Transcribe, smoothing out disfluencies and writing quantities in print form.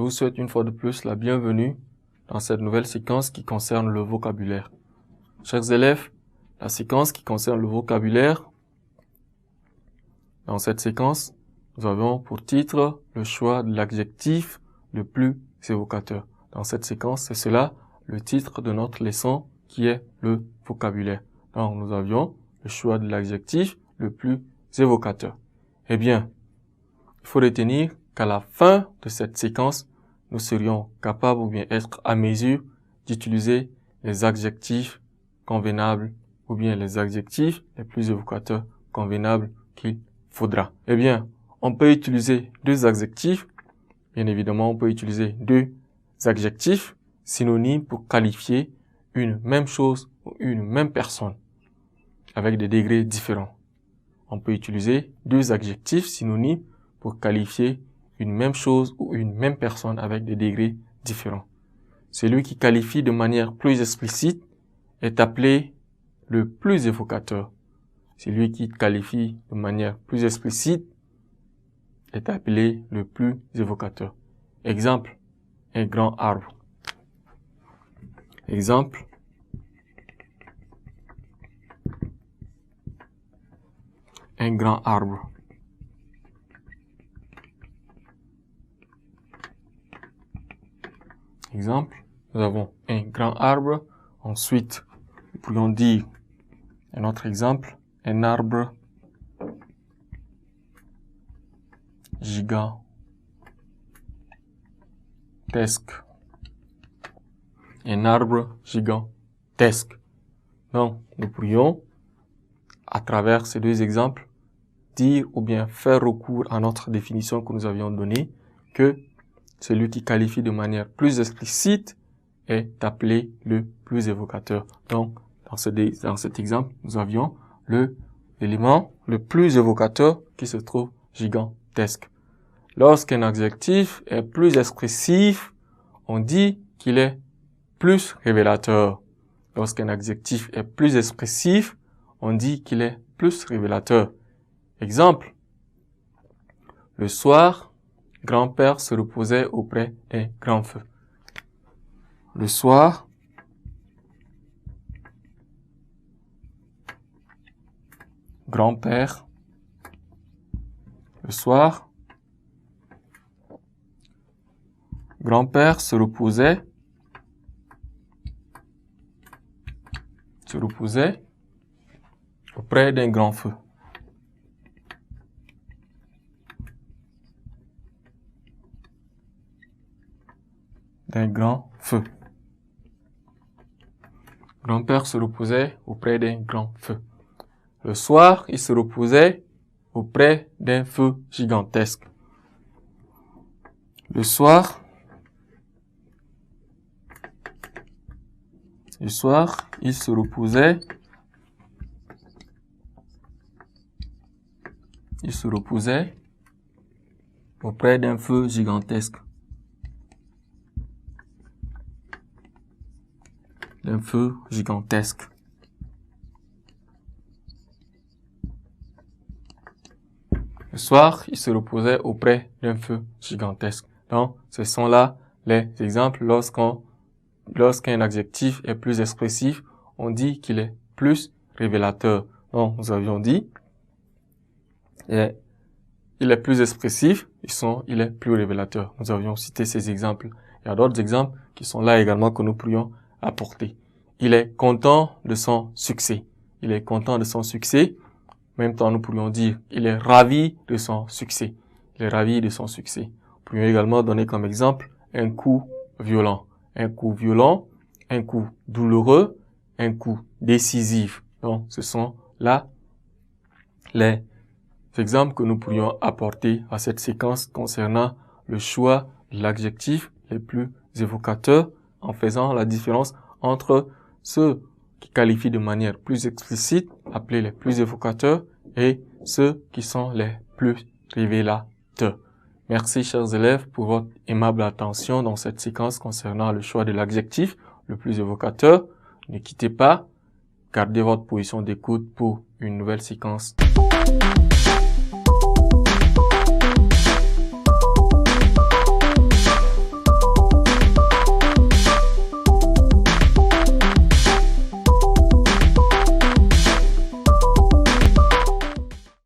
vous souhaite une fois de plus la bienvenue dans cette nouvelle séquence qui concerne le vocabulaire. Chers élèves, la séquence qui concerne le vocabulaire, dans cette séquence, nous avons pour titre le choix de l'adjectif le plus évocateur. Dans cette séquence, c'est cela le titre de notre leçon qui est le vocabulaire. Donc, nous avions le choix de l'adjectif le plus évocateur. Eh bien, il faut retenir qu'à la fin de cette séquence, nous serions capables ou bien être à mesure d'utiliser les adjectifs convenables ou bien les adjectifs les plus évocateurs convenables qu'il faudra. Eh bien, on peut utiliser deux adjectifs. Bien évidemment, on peut utiliser deux adjectifs synonymes pour qualifier une même chose ou une même personne avec des degrés différents. On peut utiliser deux adjectifs synonymes pour qualifier une même chose ou une même personne avec des degrés différents. Celui qui qualifie de manière plus explicite est appelé le plus évocateur. Celui qui qualifie de manière plus explicite est appelé le plus évocateur. Exemple, un grand arbre. Exemple, un grand arbre. Exemple, nous avons un grand arbre. Ensuite, nous pourrions dire un autre exemple, un arbre gigantesque. Un arbre gigantesque. Donc, nous pourrions, à travers ces deux exemples, dire ou bien faire recours à notre définition que nous avions donnée, que celui qui qualifie de manière plus explicite est appelé le plus évocateur. Donc, dans cet exemple, nous avions l'élément le plus évocateur qui se trouve gigantesque. Lorsqu'un adjectif est plus expressif, on dit qu'il est plus révélateur. Lorsqu'un adjectif est plus expressif, on dit qu'il est plus révélateur. Exemple, le soir, grand-père se reposait auprès d'un grand feu. Le soir, grand-père, grand-père se reposait auprès d'un grand feu. D'un grand feu. Grand-père se reposait auprès d'un grand feu. Le soir, il se reposait auprès d'un feu gigantesque. Le soir, il se reposait auprès d'un feu gigantesque. D'un feu gigantesque. Le soir, il se reposait auprès d'un feu gigantesque. Donc, ce sont là les exemples lorsqu'un adjectif est plus expressif, on dit qu'il est plus révélateur. Donc, nous avions dit, il est plus expressif, il est plus révélateur. Nous avions cité ces exemples. Il y a d'autres exemples qui sont là également que nous pourrions apporter. Il est content de son succès. Il est content de son succès. En même temps, nous pourrions dire, il est ravi de son succès. Il est ravi de son succès. Nous pourrions également donner comme exemple un coup violent. Un coup violent, un coup douloureux, un coup décisif. Donc, ce sont là les exemples que nous pourrions apporter à cette séquence concernant le choix de l'adjectif les plus évocateurs en faisant la différence entre ceux qui qualifient de manière plus explicite, appelés les plus évocateurs, et ceux qui sont les plus révélateurs. Merci, chers élèves, pour votre aimable attention dans cette séquence concernant le choix de l'adjectif le plus évocateur. Ne quittez pas, gardez votre position d'écoute pour une nouvelle séquence.